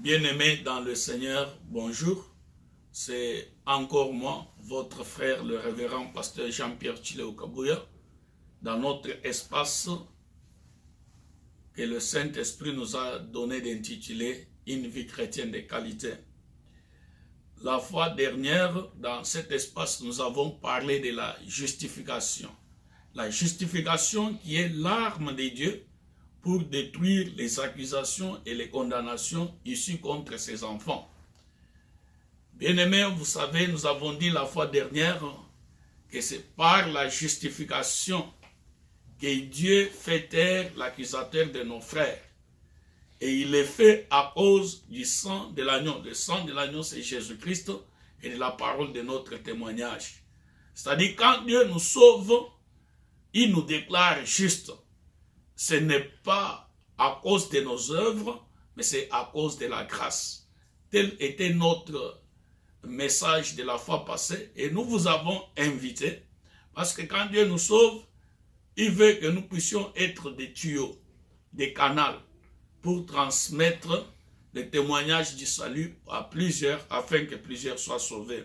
Bien-aimés dans le Seigneur, bonjour. C'est encore moi, votre frère, le révérend pasteur Jean-Pierre Chileo Kabouya, dans notre espace que le Saint-Esprit nous a donné d'intituler « Une vie chrétienne de qualité ». La fois dernière, dans cet espace, nous avons parlé de la justification. La justification qui est l'arme de Dieu pour détruire les accusations et les condamnations issues contre ses enfants. Bien-aimés, vous savez, nous avons dit la fois dernière que c'est par la justification que Dieu fait taire l'accusateur de nos frères. Et il le fait à cause du sang de l'agneau. Le sang de l'agneau, c'est Jésus-Christ et de la parole de notre témoignage. C'est-à-dire, quand Dieu nous sauve, il nous déclare juste. Ce n'est pas à cause de nos œuvres, mais c'est à cause de la grâce. Tel était notre message de la fois passée et nous vous avons invité parce que quand Dieu nous sauve, il veut que nous puissions être des tuyaux, des canaux pour transmettre le témoignage du salut à plusieurs afin que plusieurs soient sauvés.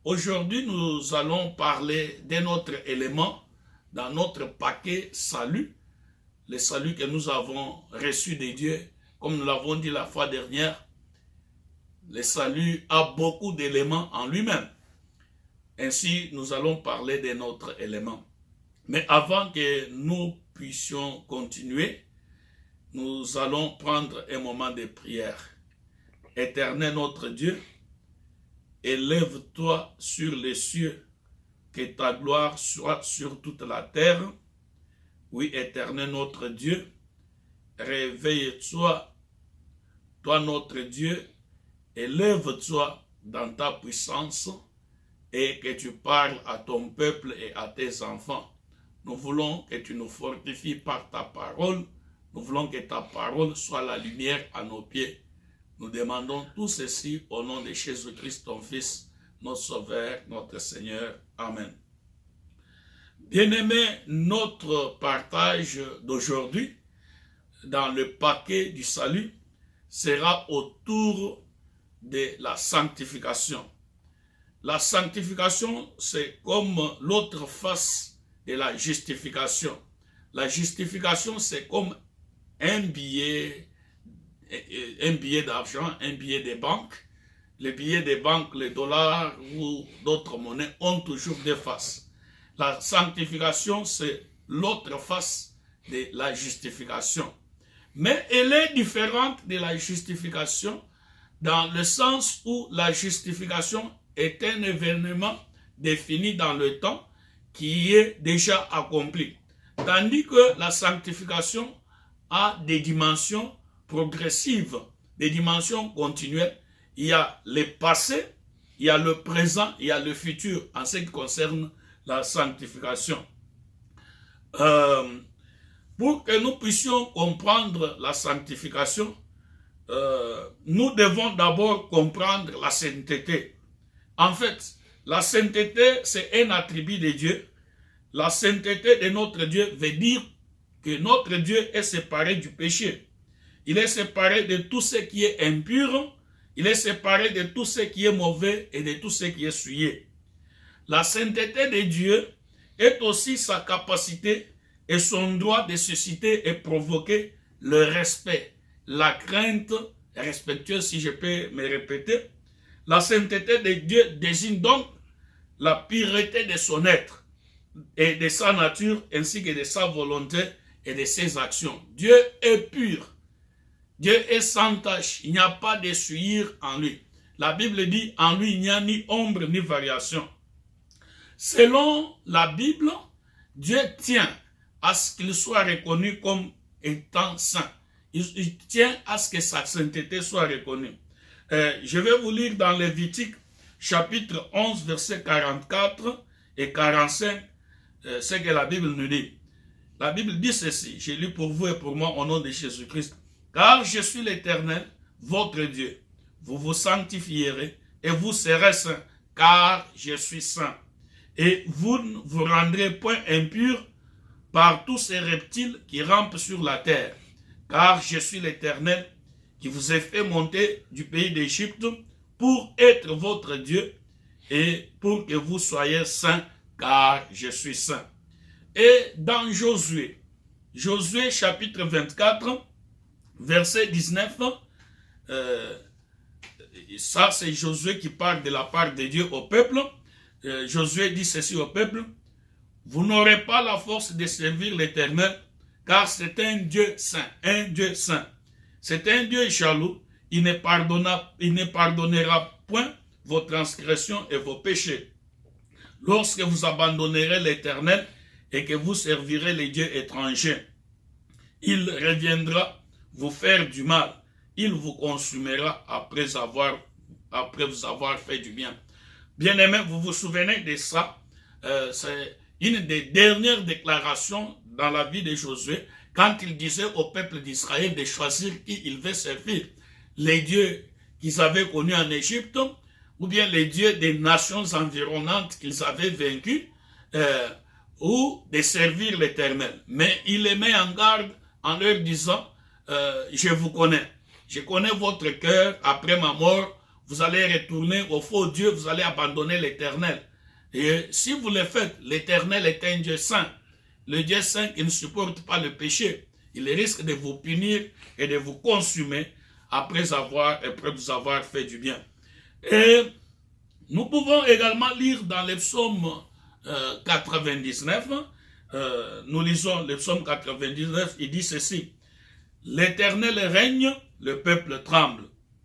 Aujourd'hui, nous allons parler d'un autre élément dans notre paquet salut, le salut que nous avons reçu de Dieu. Comme nous l'avons dit la fois dernière, le salut a beaucoup d'éléments en lui-même. Ainsi, nous allons parler de notre élément. Mais avant que nous puissions continuer, nous allons prendre un moment de prière. Éternel notre Dieu, élève-toi sur les cieux, que ta gloire soit sur toute la terre. Oui, éternel notre Dieu, réveille-toi, toi notre Dieu, élève-toi dans ta puissance et que tu parles à ton peuple et à tes enfants. Nous voulons que tu nous fortifies par ta parole. Nous voulons que ta parole soit la lumière à nos pieds. Nous demandons tout ceci au nom de Jésus-Christ, ton Fils, notre Sauveur, notre Seigneur. Amen. Bien-aimés, notre partage d'aujourd'hui dans le paquet du salut sera autour de la sanctification. La sanctification, c'est comme l'autre face de la justification. La justification, c'est comme un billet d'argent, un billet de banque. Les billets de banque, les dollars ou d'autres monnaies ont toujours deux faces. La sanctification, c'est l'autre face de la justification. Mais elle est différente de la justification dans le sens où la justification est un événement défini dans le temps qui est déjà accompli. Tandis que la sanctification a des dimensions progressives, des dimensions continuelles. Il y a le passé, il y a le présent, il y a le futur en ce qui concerne la sanctification. Pour que nous puissions comprendre la sanctification, nous devons d'abord comprendre la sainteté. En fait, la sainteté, c'est un attribut de Dieu. La sainteté de notre Dieu veut dire que notre Dieu est séparé du péché. Il est séparé de tout ce qui est impur. Il est séparé de tout ce qui est mauvais et de tout ce qui est souillé. La sainteté de Dieu est aussi sa capacité et son droit de susciter et provoquer le respect, la crainte respectueuse, si je peux me répéter. La sainteté de Dieu désigne donc la pureté de son être et de sa nature ainsi que de sa volonté et de ses actions. Dieu est pur. Dieu est sans tache. Il n'y a pas de souillure en lui. La Bible dit, en lui, il n'y a ni ombre ni variation. Selon la Bible, Dieu tient à ce qu'il soit reconnu comme étant saint. Il tient à ce que sa sainteté soit reconnue. Je vais vous lire dans Lévitique, chapitre 11, versets 44 et 45, ce que la Bible nous dit. La Bible dit ceci, j'ai lu pour vous et pour moi au nom de Jésus-Christ. Car je suis l'Éternel, votre Dieu. Vous vous sanctifierez et vous serez saints, car je suis saint. Et vous ne vous rendrez point impurs par tous ces reptiles qui rampent sur la terre. Car je suis l'Éternel qui vous ai fait monter du pays d'Égypte pour être votre Dieu et pour que vous soyez saints, car je suis saint. Et dans Josué, Josué chapitre 24, verset 19, ça c'est Josué qui parle de la part de Dieu au peuple. Josué dit ceci au peuple: vous n'aurez pas la force de servir l'Éternel, car c'est un Dieu saint, un Dieu saint. C'est un Dieu jaloux, il ne pardonnera point vos transgressions et vos péchés. Lorsque vous abandonnerez l'Éternel et que vous servirez les dieux étrangers, il reviendra vous faire du mal. Il vous consumera après vous avoir fait du bien. Bien-aimés, vous vous souvenez de ça? C'est une des dernières déclarations dans la vie de Josué, quand il disait au peuple d'Israël de choisir qui il veut servir. Les dieux qu'ils avaient connus en Égypte, ou bien les dieux des nations environnantes qu'ils avaient vaincus, ou de servir l'Éternel. Mais il les met en garde en leur disant, je vous connais. Je connais votre cœur. Après ma mort, vous allez retourner au faux Dieu, vous allez abandonner l'Éternel. Et si vous le faites, l'Éternel est un Dieu saint. Le Dieu saint qui ne supporte pas le péché. Il risque de vous punir et de vous consumer après vous avoir fait du bien. Et nous pouvons également lire dans le psaume 99, nous lisons le psaume 99, il dit ceci: l'Éternel règne, le peuple tremble.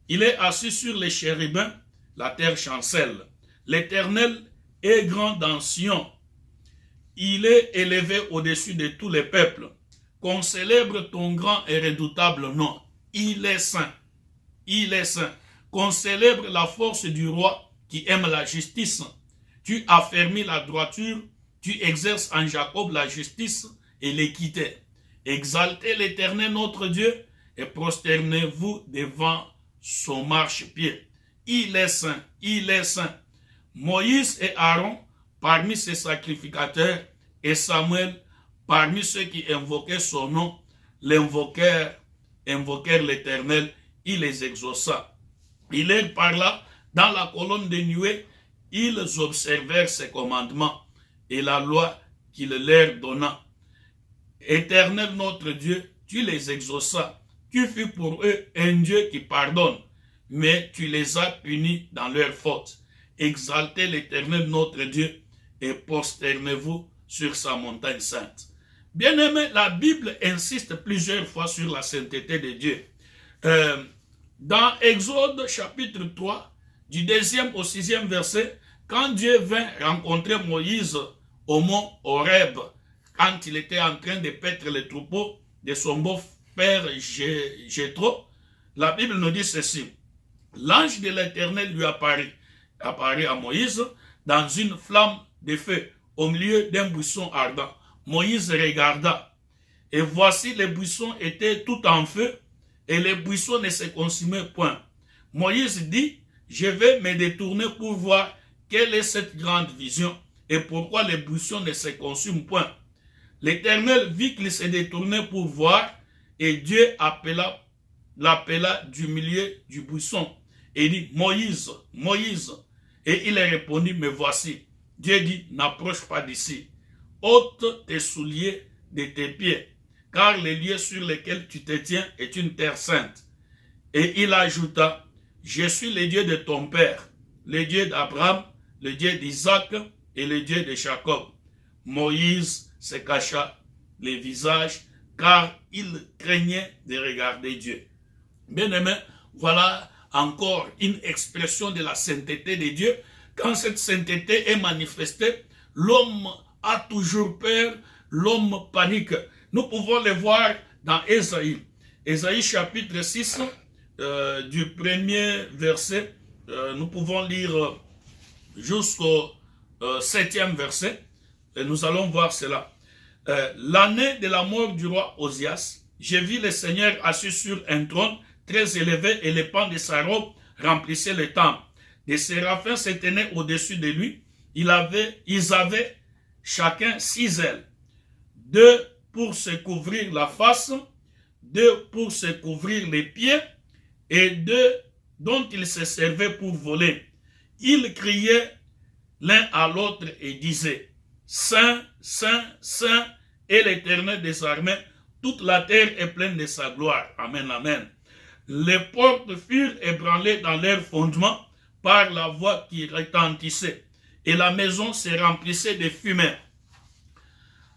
Il est assis sur les chérubins, la terre chancelle. L'Éternel est grand dans Sion. Il est élevé au-dessus de tous les peuples. Qu'on célèbre ton grand et redoutable nom. Il est saint. Il est saint. Qu'on célèbre la force du roi qui aime la justice. Tu affermis la droiture, tu exerces en Jacob la justice et l'équité. Exaltez l'Éternel notre Dieu et prosternez-vous devant son marchepied. Il est saint, il est saint. Moïse et Aaron parmi ses sacrificateurs et Samuel parmi ceux qui invoquaient son nom, invoquèrent l'Éternel, il les exauça. Il leur parla dans la colonne de nuée, ils observèrent ses commandements et la loi qu'il leur donna. Éternel notre Dieu, tu les exauças. Tu fus pour eux un Dieu qui pardonne, mais tu les as punis dans leurs fautes. Exaltez l'Éternel notre Dieu et prosternez-vous sur sa montagne sainte. Bien-aimé, la Bible insiste plusieurs fois sur la sainteté de Dieu. Dans Exode chapitre 3, du 2e au 6e verset, quand Dieu vint rencontrer Moïse au mont Horeb, quand il était en train de paître les troupeaux de son beau-père Jéthro, la Bible nous dit ceci: l'ange de l'Éternel lui apparut à Moïse dans une flamme de feu au milieu d'un buisson ardent. Moïse regarda, et voici les buissons étaient tout en feu, et les buissons ne se consumaient point. Moïse dit: je vais me détourner pour voir quelle est cette grande vision, et pourquoi les buissons ne se consument point. L'Éternel vit qu'il se détournait pour voir, et Dieu l'appela du milieu du buisson, et dit: Moïse, Moïse. Et il répondit: me voici. Dieu dit: n'approche pas d'ici. Ôte tes souliers de tes pieds, car le lieu sur lequel tu te tiens est une terre sainte. Et il ajouta: je suis le Dieu de ton père, le Dieu d'Abraham, le Dieu d'Isaac et le Dieu de Jacob. Moïse se cacha les visages, car il craignait de regarder Dieu. Bien-aimé, voilà encore une expression de la sainteté de Dieu. Quand cette sainteté est manifestée, l'homme a toujours peur, l'homme panique. Nous pouvons le voir dans Ésaïe. Ésaïe chapitre 6, du premier verset, nous pouvons lire jusqu'au 7e verset, et nous allons voir cela. L'année de la mort du roi Osias, j'ai vu le Seigneur assis sur un trône très élevé, et les pans de sa robe remplissaient le temple. Des séraphins se tenaient au-dessus de lui. Ils avaient chacun 6 ailes, 2 pour se couvrir la face, 2 pour se couvrir les pieds, et d'eux dont ils se servaient pour voler. Ils criaient l'un à l'autre et disaient, Saint, Saint, Saint est l'Éternel des armées, toute la terre est pleine de sa gloire. Amen, amen. Les portes furent ébranlées dans leur fondement par la voix qui retentissait, et la maison se remplissait de fumée.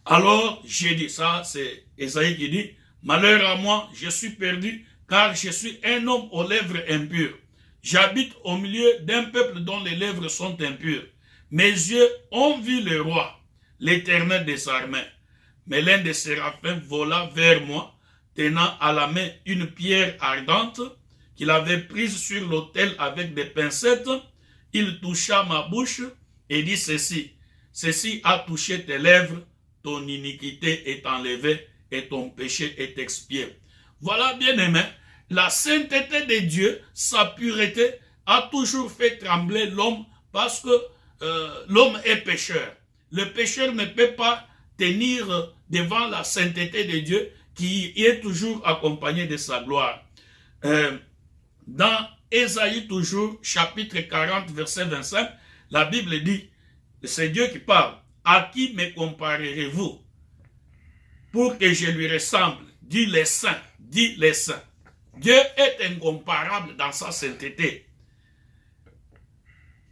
Alors j'ai dit, ça c'est Esaïe qui dit, malheur à moi, je suis perdu, car je suis un homme aux lèvres impures. J'habite au milieu d'un peuple dont les lèvres sont impures. Mes yeux ont vu le roi, l'Éternel des armées. Mais l'un des séraphins vola vers moi, tenant à la main une pierre ardente qu'il avait prise sur l'autel avec des pincettes. Il toucha ma bouche et dit ceci, ceci a touché tes lèvres, ton iniquité est enlevée et ton péché est expié. Voilà, bien-aimé, la sainteté de Dieu, sa pureté, a toujours fait trembler l'homme parce que l'homme est pécheur. Le pécheur ne peut pas tenir devant la sainteté de Dieu qui est toujours accompagné de sa gloire. Dans Ésaïe toujours, chapitre 40, verset 25, la Bible dit, c'est Dieu qui parle, à qui me comparerez-vous pour que je lui ressemble? Dit les saints, dit les saints. Dieu est incomparable dans sa sainteté.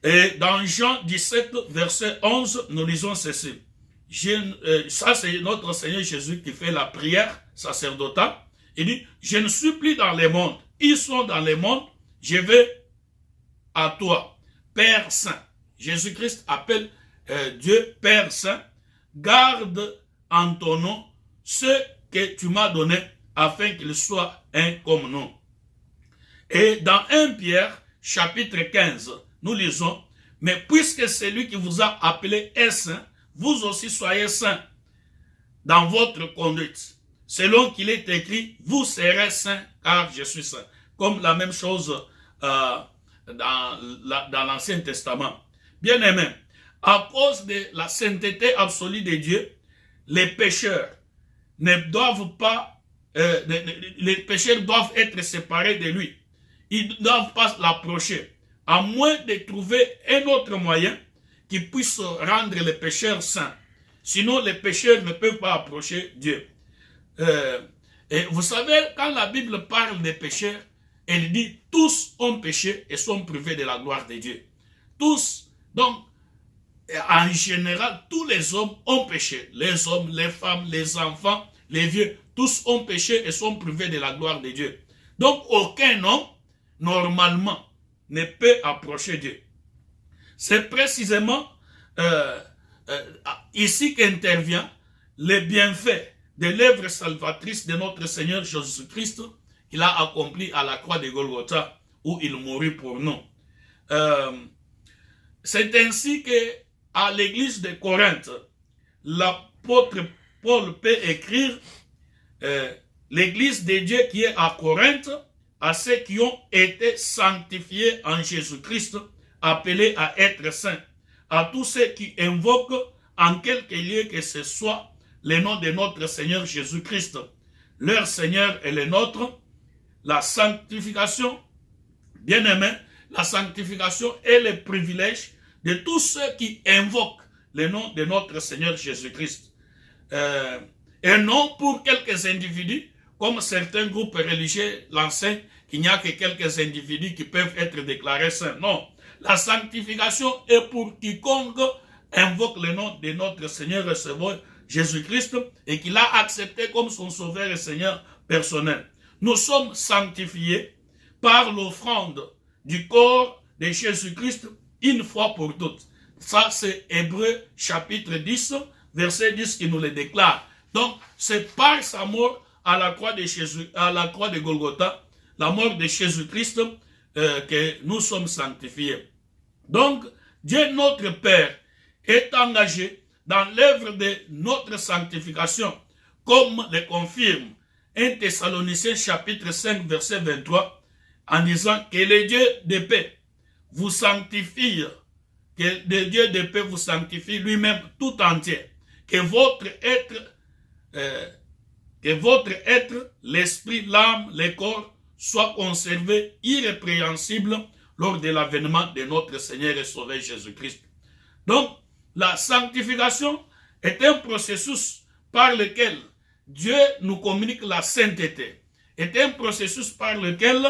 Et dans Jean 17, verset 11, nous lisons ceci. Ça, c'est notre Seigneur Jésus qui fait la prière sacerdotale. Il dit, je ne suis plus dans le monde. Ils sont dans le monde. Je vais à toi, Père Saint. Jésus-Christ appelle Dieu Père Saint. Garde en ton nom ce que tu m'as donné afin qu'il soit un comme nous. Et dans 1 Pierre, chapitre 15, nous lisons, mais puisque celui qui vous a appelé est saint, vous aussi soyez saints dans votre conduite. Selon qu'il est écrit, vous serez saints car je suis saint. Comme la même chose dans l'Ancien Testament. Bien aimé, à cause de la sainteté absolue de Dieu, les pécheurs ne doivent pas, les pécheurs doivent être séparés de lui. Ils ne doivent pas l'approcher, à moins de trouver un autre moyen qui puisse rendre les pécheurs saints. Sinon, les pécheurs ne peuvent pas approcher Dieu. Et vous savez, quand la Bible parle des pécheurs, elle dit tous ont péché et sont privés de la gloire de Dieu. Tous, donc, en général, tous les hommes ont péché. Les hommes, les femmes, les enfants, les vieux, tous ont péché et sont privés de la gloire de Dieu. Donc, aucun homme, normalement, ne peut approcher Dieu. C'est précisément ici qu'intervient le bienfait de l'œuvre salvatrice de notre Seigneur Jésus-Christ qu'il a accompli à la croix de Golgotha où il mourut pour nous. C'est ainsi que à l'église de Corinthe, l'apôtre Paul peut écrire l'église de Dieu qui est à Corinthe à ceux qui ont été sanctifiés en Jésus-Christ, appelés à être saints, à tous ceux qui invoquent en quelque lieu que ce soit le nom de notre Seigneur Jésus-Christ. Leur Seigneur est le nôtre. La sanctification, bien aimé, la sanctification est le privilège de tous ceux qui invoquent le nom de notre Seigneur Jésus-Christ. Et non pour quelques individus, comme certains groupes religieux l'enseignent, qu'il n'y a que quelques individus qui peuvent être déclarés saints. Non, la sanctification est pour quiconque invoque le nom de notre Seigneur et Sauveur Jésus-Christ et qu'il a accepté comme son Sauveur et Seigneur personnel. Nous sommes sanctifiés par l'offrande du corps de Jésus-Christ une fois pour toutes. Ça, c'est Hébreux chapitre 10, verset 10 qui nous le déclare. Donc, c'est par sa mort à la croix de Jésus, à la croix de Golgotha, la mort de Jésus-Christ, que nous sommes sanctifiés. Donc, Dieu notre Père est engagé dans l'œuvre de notre sanctification, comme le confirme 1 Thessaloniciens chapitre 5, verset 23, en disant que le Dieu de paix vous sanctifie, que le Dieu de paix vous sanctifie lui-même tout entier, que votre être, l'esprit, l'âme, le corps soit conservé irrépréhensible lors de l'avènement de notre Seigneur et Sauveur Jésus-Christ. Donc, la sanctification est un processus par lequel Dieu nous communique la sainteté. Est un processus par lequel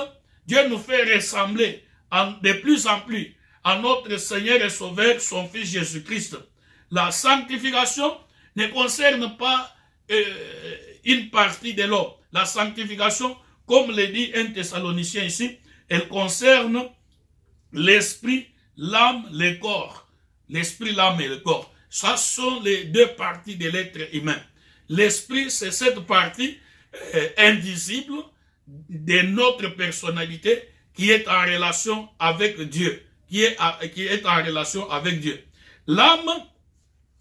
Dieu nous fait ressembler de plus en plus à notre Seigneur et Sauveur, son Fils Jésus-Christ. La sanctification ne concerne pas une partie de l'homme. La sanctification, comme le dit un Thessalonicien ici, elle concerne l'esprit, l'âme, le corps. L'esprit, l'âme et le corps. Ça sont les deux parties de l'être humain. L'esprit, c'est cette partie invisible de notre personnalité qui est en relation avec Dieu. Qui est en relation avec Dieu. L'âme,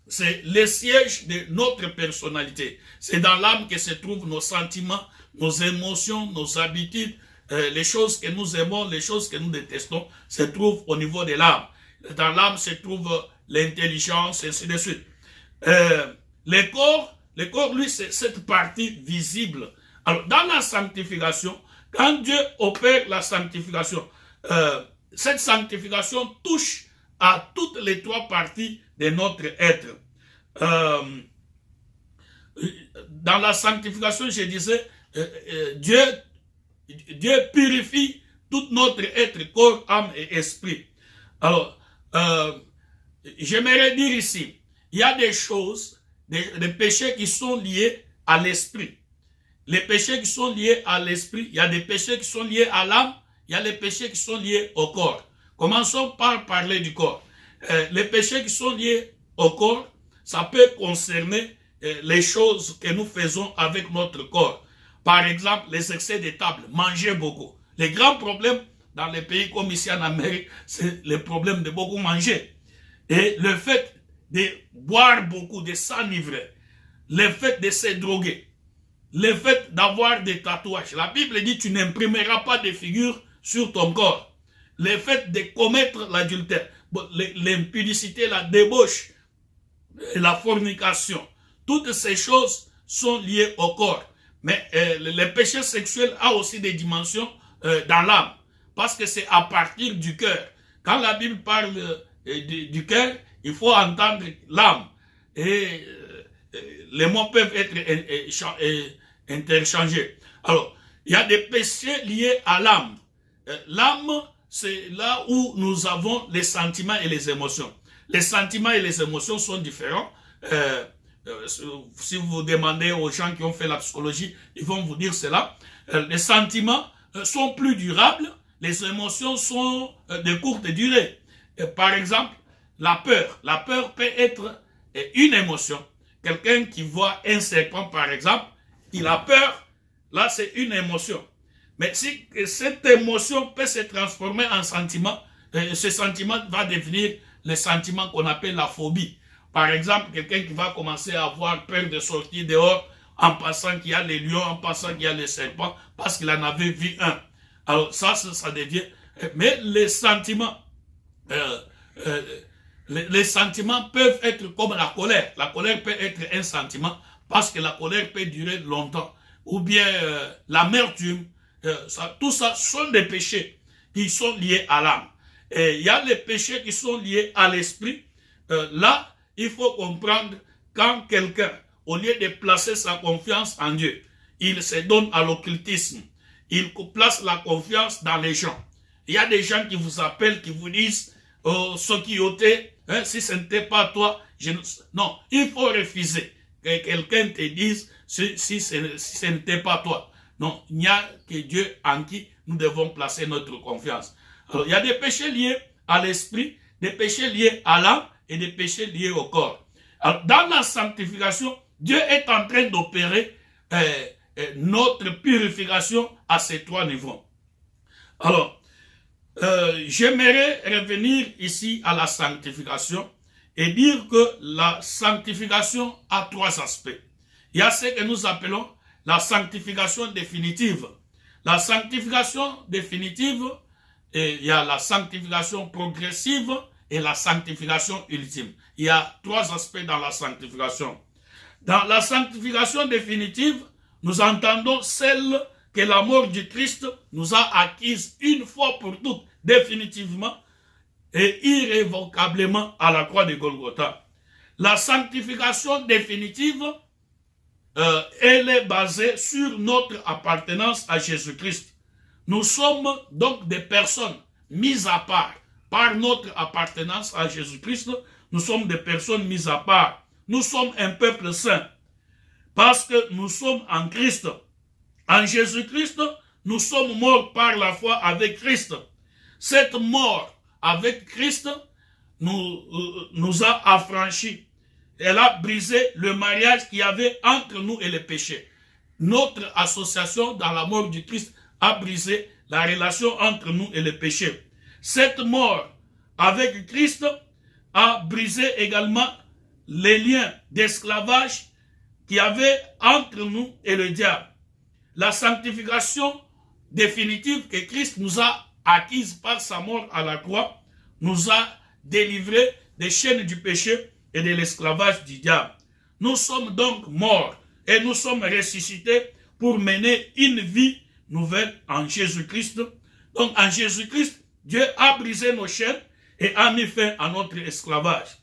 c'est le siège de notre personnalité. C'est dans l'âme que se trouvent nos sentiments, nos émotions, nos habitudes, les choses que nous aimons, les choses que nous détestons, se trouvent au niveau de l'âme. Dans l'âme se trouve l'intelligence, et ainsi de suite. Le corps, lui, c'est cette partie visible. Alors, dans la sanctification, quand Dieu opère la sanctification, cette sanctification touche à toutes les trois parties de notre être. Dans la sanctification, je disais, Dieu purifie tout notre être, corps, âme et esprit. Alors, j'aimerais dire ici, il y a des choses, des péchés qui sont liés à l'esprit. Les péchés qui sont liés à l'esprit, il y a des péchés qui sont liés à l'âme, il y a les péchés qui sont liés au corps. Commençons par parler du corps. Les péchés qui sont liés au corps, ça peut concerner les choses que nous faisons avec notre corps. Par exemple, les excès de table, manger beaucoup. Les grands problèmes dans les pays comme ici en Amérique, c'est le problème de beaucoup manger. Et le fait de boire beaucoup, de s'enivrer, le fait de se droguer, le fait d'avoir des tatouages. La Bible dit, tu n'imprimeras pas de figures sur ton corps. Le fait de commettre l'adultère, l'impudicité, la débauche, la fornication, toutes ces choses sont liées au corps. Mais le péché sexuel a aussi des dimensions dans l'âme, parce que c'est à partir du cœur. Quand la Bible parle du cœur, il faut entendre l'âme. Et les mots peuvent être interchangés. Alors, il y a des péchés liés à l'âme. L'âme, c'est là où nous avons les sentiments et les émotions. Les sentiments et les émotions sont différents. Si vous demandez aux gens qui ont fait la psychologie, ils vont vous dire cela. Les sentiments sont plus durables, les émotions sont de courte durée. Par exemple, la peur. La peur peut être une émotion. Quelqu'un qui voit un serpent, par exemple, il a peur, là c'est une émotion. Mais si cette émotion peut se transformer en sentiment, ce sentiment va devenir le sentiment qu'on appelle la phobie. Par exemple, quelqu'un qui va commencer à avoir peur de sortir dehors en pensant qu'il y a les lions, en pensant qu'il y a les serpents, parce qu'il en avait vu un. Alors ça devient... Mais les sentiments peuvent être comme la colère. La colère peut être un sentiment parce que la colère peut durer longtemps. Ou bien l'amertume. Tout ça sont des péchés qui sont liés à l'âme. Et il y a les péchés qui sont liés à l'esprit. Là, il faut comprendre quand quelqu'un, au lieu de placer sa confiance en Dieu, il se donne à l'occultisme. Il place la confiance dans les gens. Il y a des gens qui vous appellent, qui vous disent ce qui ôtait, si ce n'était pas toi, non, il faut refuser que quelqu'un te dise si ce n'était pas toi. Non, il n'y a que Dieu en qui nous devons placer notre confiance. Alors, il y a des péchés liés à l'esprit, des péchés liés à l'âme et des péchés liés au corps. Alors, dans la sanctification, Dieu est en train d'opérer notre purification à ces trois niveaux. Alors, j'aimerais revenir ici à la sanctification et dire que la sanctification a trois aspects. Il y a ce que nous appelons la sanctification définitive. La sanctification définitive, et il y a la sanctification progressive et la sanctification ultime. Il y a trois aspects dans la sanctification. Dans la sanctification définitive, nous entendons celle que la mort du Christ nous a acquises une fois pour toutes, définitivement et irrévocablement à la croix de Golgotha. La sanctification définitive, elle est basée sur notre appartenance à Jésus-Christ. Nous sommes donc des personnes mises à part par notre appartenance à Jésus-Christ. Nous sommes des personnes mises à part. Nous sommes un peuple saint parce que nous sommes en Christ. En Jésus-Christ, nous sommes morts par la foi avec Christ. Cette mort avec Christ nous a affranchis. Elle a brisé le mariage qu'il y avait entre nous et le péché. Notre association dans la mort du Christ a brisé la relation entre nous et le péché. Cette mort avec Christ a brisé également les liens d'esclavage qu'il y avait entre nous et le diable. La sanctification définitive que Christ nous a acquise par sa mort à la croix nous a délivrés des chaînes du péché et de l'esclavage du diable. Nous sommes donc morts et nous sommes ressuscités pour mener une vie nouvelle en Jésus-Christ. Donc en Jésus-Christ, Dieu a brisé nos chaînes et a mis fin à notre esclavage.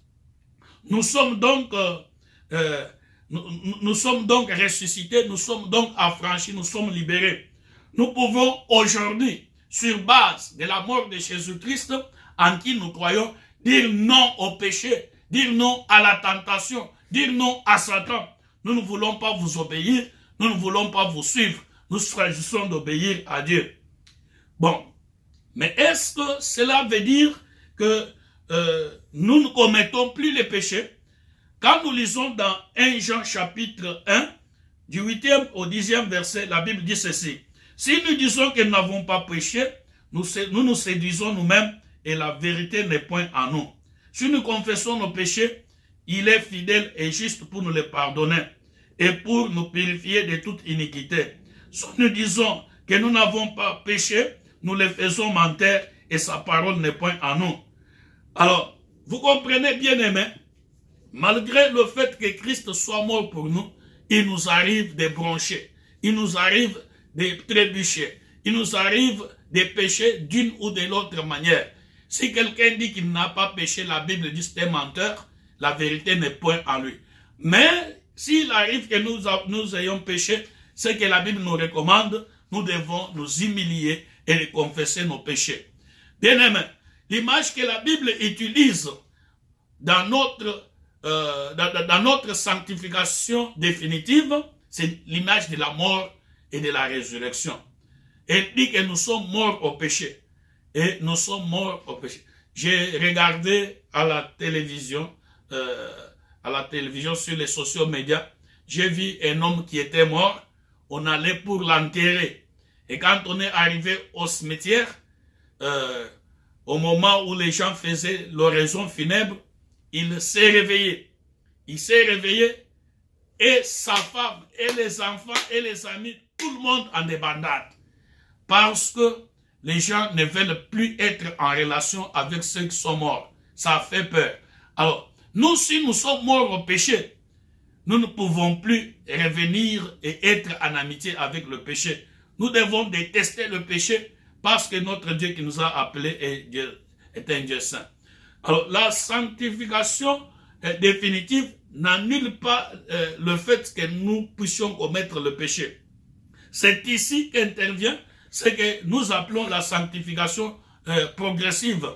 Nous sommes donc ressuscités, nous sommes donc affranchis, nous sommes libérés. Nous pouvons aujourd'hui, sur base de la mort de Jésus-Christ, en qui nous croyons, dire non au péché, dire non à la tentation, dire non à Satan. Nous ne voulons pas vous obéir, nous ne voulons pas vous suivre, nous choisissons d'obéir à Dieu. Bon, mais est-ce que cela veut dire que nous ne commettons plus les péchés? Quand nous lisons dans 1 Jean chapitre 1, du 8e au 10e verset, la Bible dit ceci. Si nous disons que nous n'avons pas péché, nous nous séduisons nous-mêmes et la vérité n'est point en nous. Si nous confessons nos péchés, il est fidèle et juste pour nous les pardonner et pour nous purifier de toute iniquité. Si nous disons que nous n'avons pas péché, nous les faisons mentir et sa parole n'est point en nous. Alors, vous comprenez bien aimé, malgré le fait que Christ soit mort pour nous, il nous arrive de broncher, il nous arrive de trébucher, il nous arrive de pécher d'une ou de l'autre manière. Si quelqu'un dit qu'il n'a pas péché, la Bible dit c'est un menteur, la vérité n'est point en lui. Mais s'il arrive que nous ayons péché, ce que la Bible nous recommande, nous devons nous humilier et confesser nos péchés. Bien aimé, l'image que la Bible utilise dans notre sanctification définitive, c'est l'image de la mort et de la résurrection. Elle dit que nous sommes morts au péché. Et nous sommes morts au péché. J'ai regardé à la télévision sur les sociaux médias, j'ai vu un homme qui était mort, on allait pour l'enterrer. Et quand on est arrivé au cimetière, au moment où les gens faisaient l'oraison funèbre, il s'est réveillé. Il s'est réveillé et sa femme et les enfants et les amis, tout le monde en débandade. Parce que les gens ne veulent plus être en relation avec ceux qui sont morts. Ça fait peur. Alors, nous, si nous sommes morts au péché, nous ne pouvons plus revenir et être en amitié avec le péché. Nous devons détester le péché parce que notre Dieu qui nous a appelés est un Dieu saint. Alors, la sanctification définitive n'annule pas le fait que nous puissions commettre le péché. C'est ici qu'intervient ce que nous appelons la sanctification progressive.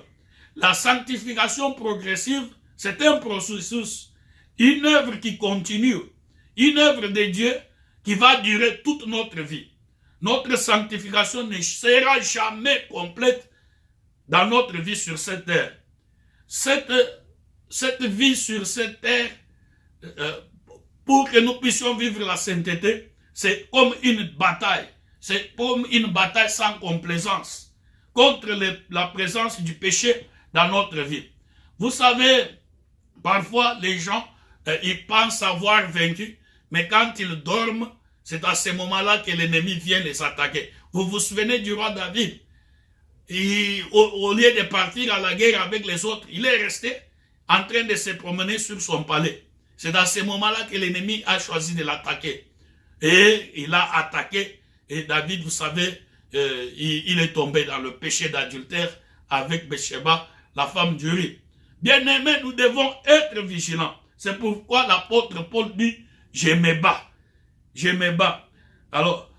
La sanctification progressive, c'est un processus, une œuvre qui continue, une œuvre de Dieu qui va durer toute notre vie. Notre sanctification ne sera jamais complète dans notre vie sur cette terre. Cette vie sur cette terre, pour que nous puissions vivre la sainteté, c'est comme une bataille. C'est comme une bataille sans complaisance contre la présence du péché dans notre vie. Vous savez, parfois les gens, ils pensent avoir vaincu, mais quand ils dorment, c'est à ce moment-là que l'ennemi vient les attaquer. Vous vous souvenez du roi David? Au lieu de partir à la guerre avec les autres, il est resté en train de se promener sur son palais. C'est à ce moment-là que l'ennemi a choisi de l'attaquer. Et il a attaqué Et David, vous savez, il est tombé dans le péché d'adultère avec Bathsheba, la femme d'Uri. Bien-aimés, nous devons être vigilants. C'est pourquoi l'apôtre Paul dit, je me bats. Je me bats. Alors,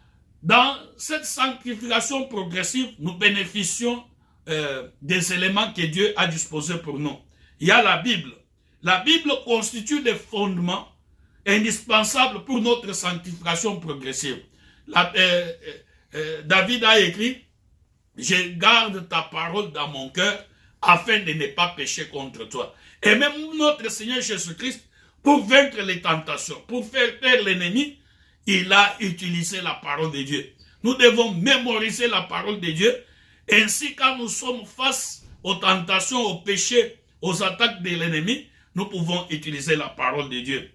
dans cette sanctification progressive, nous bénéficions des éléments que Dieu a disposés pour nous. Il y a la Bible. La Bible constitue des fondements indispensables pour notre sanctification progressive. David a écrit, je garde ta parole dans mon cœur afin de ne pas pécher contre toi. Et même notre Seigneur Jésus-Christ, pour vaincre les tentations, pour faire taire l'ennemi, il a utilisé la parole de Dieu. Nous devons mémoriser la parole de Dieu. Ainsi, quand nous sommes face aux tentations, aux péchés, aux attaques de l'ennemi, nous pouvons utiliser la parole de Dieu.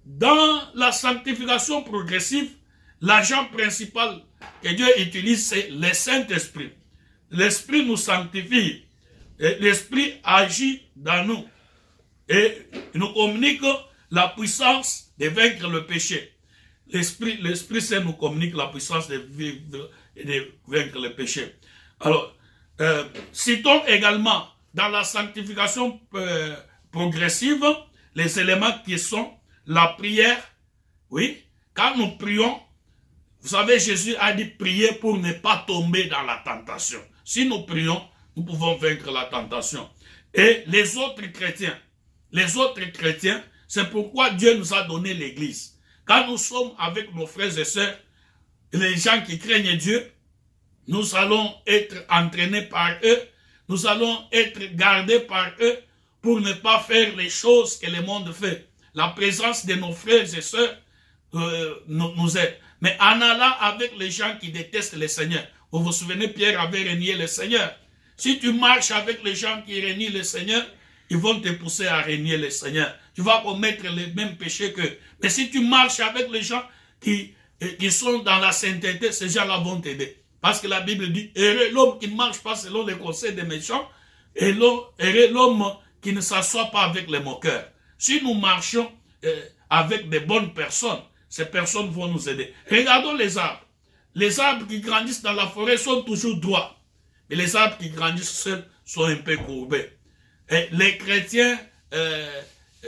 Dans la sanctification progressive, l'agent principal que Dieu utilise, c'est le Saint-Esprit. L'Esprit nous sanctifie. L'Esprit agit dans nous. Et nous communique la puissance de vaincre le péché. L'Esprit Saint nous communique la puissance de vaincre le péché. Alors, citons également dans la sanctification progressive les éléments qui sont la prière. Oui, quand nous prions, vous savez, Jésus a dit prier pour ne pas tomber dans la tentation. Si nous prions, nous pouvons vaincre la tentation. Et les autres chrétiens, c'est pourquoi Dieu nous a donné l'Église. Quand nous sommes avec nos frères et sœurs, les gens qui craignent Dieu, nous allons être entraînés par eux, nous allons être gardés par eux pour ne pas faire les choses que le monde fait. La présence de nos frères et sœurs nous aide. Mais en allant avec les gens qui détestent le Seigneur, vous vous souvenez, Pierre avait renié le Seigneur. Si tu marches avec les gens qui renient le Seigneur, ils vont te pousser à renier le Seigneur. Tu vas commettre les mêmes péchés qu'eux. Mais si tu marches avec les gens qui sont dans la sainteté, ces gens-là vont t'aider. Parce que la Bible dit, heureux l'homme qui ne marche pas selon les conseils des méchants, et heureux l'homme qui ne s'assoit pas avec les moqueurs. Si nous marchons avec des bonnes personnes, ces personnes vont nous aider. Regardons les arbres. Les arbres qui grandissent dans la forêt sont toujours droits. Et les arbres qui grandissent seuls sont un peu courbés. Et les chrétiens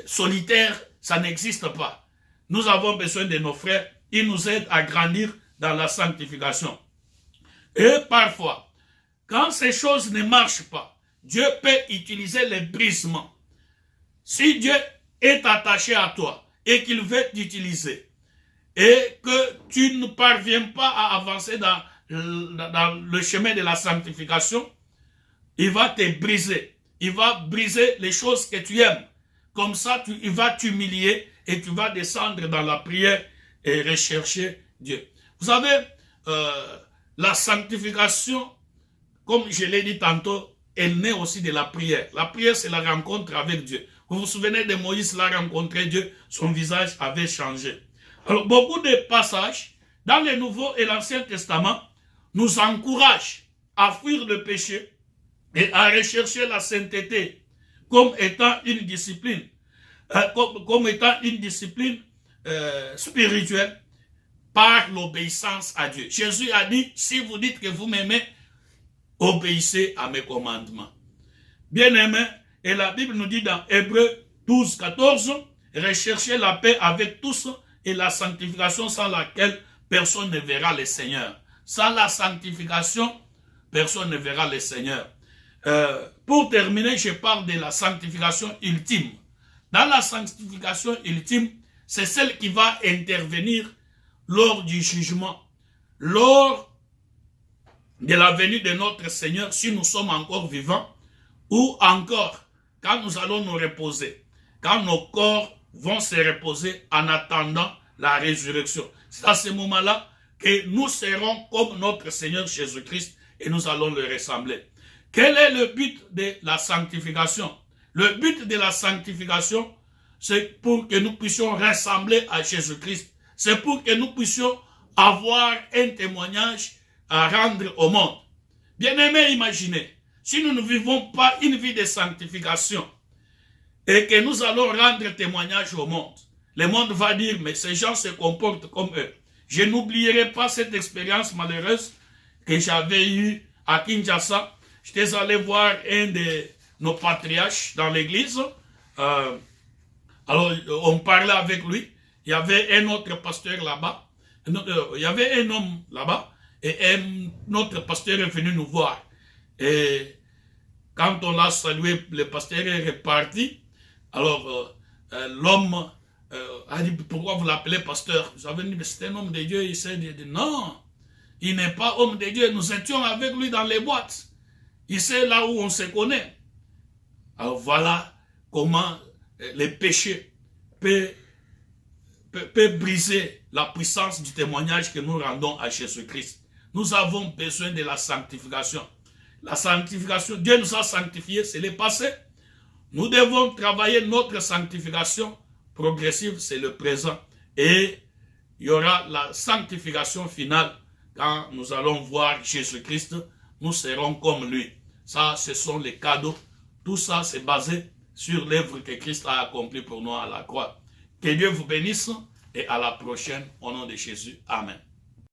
solitaires, ça n'existe pas. Nous avons besoin de nos frères. Ils nous aident à grandir dans la sanctification. Et parfois, quand ces choses ne marchent pas, Dieu peut utiliser les brisements. Si Dieu est attaché à toi et qu'il veut t'utiliser, et que tu ne parviens pas à avancer dans le chemin de la sanctification, il va te briser. Il va briser les choses que tu aimes. Comme ça, il va t'humilier et tu vas descendre dans la prière et rechercher Dieu. Vous savez, la sanctification, comme je l'ai dit tantôt, elle naît aussi de la prière. La prière, c'est la rencontre avec Dieu. Vous vous souvenez de Moïse, il a rencontré Dieu, son visage avait changé. Alors, beaucoup de passages dans le Nouveau et l'Ancien Testament nous encouragent à fuir le péché et à rechercher la sainteté comme étant une discipline, spirituelle par l'obéissance à Dieu. Jésus a dit, si vous dites que vous m'aimez, obéissez à mes commandements. Bien-aimés, et la Bible nous dit dans Hébreux 12, 14, recherchez la paix avec tous et la sanctification sans laquelle personne ne verra le Seigneur. Sans la sanctification, personne ne verra le Seigneur. Pour terminer, je parle de la sanctification ultime. Dans la sanctification ultime, c'est celle qui va intervenir lors du jugement, lors de la venue de notre Seigneur, si nous sommes encore vivants, ou encore quand nous allons nous reposer, quand nos corps vont se reposer en attendant la résurrection. C'est à ce moment-là que nous serons comme notre Seigneur Jésus-Christ et nous allons le ressembler. Quel est le but de la sanctification? Le but de la sanctification, c'est pour que nous puissions ressembler à Jésus-Christ. C'est pour que nous puissions avoir un témoignage à rendre au monde. Bien-aimés, imaginez, si nous ne vivons pas une vie de sanctification et que nous allons rendre témoignage au monde, le monde va dire, mais ces gens se comportent comme eux. Je n'oublierai pas cette expérience malheureuse que j'avais eue à Kinshasa. J'étais allé voir un de nos patriarches dans l'église. Alors, on parlait avec lui. Il y avait un autre pasteur là-bas. Il y avait un homme là-bas. Et un autre pasteur est venu nous voir. Et quand on l'a salué, le pasteur est reparti. Alors, l'homme a dit, pourquoi vous l'appelez pasteur? Vous avez dit, mais c'est un homme de Dieu. Il s'est dit, non, il n'est pas homme de Dieu. Nous étions avec lui dans les boîtes. Il sait là où on se connaît. Alors voilà comment les péchés peuvent briser la puissance du témoignage que nous rendons à Jésus-Christ. Nous avons besoin de la sanctification. La sanctification, Dieu nous a sanctifiés, c'est le passé. Nous devons travailler notre sanctification progressive, c'est le présent. Et il y aura la sanctification finale quand nous allons voir Jésus-Christ. Nous serons comme lui. Ça, ce sont les cadeaux. Tout ça, c'est basé sur l'œuvre que Christ a accomplie pour nous à la croix. Que Dieu vous bénisse et à la prochaine au nom de Jésus. Amen.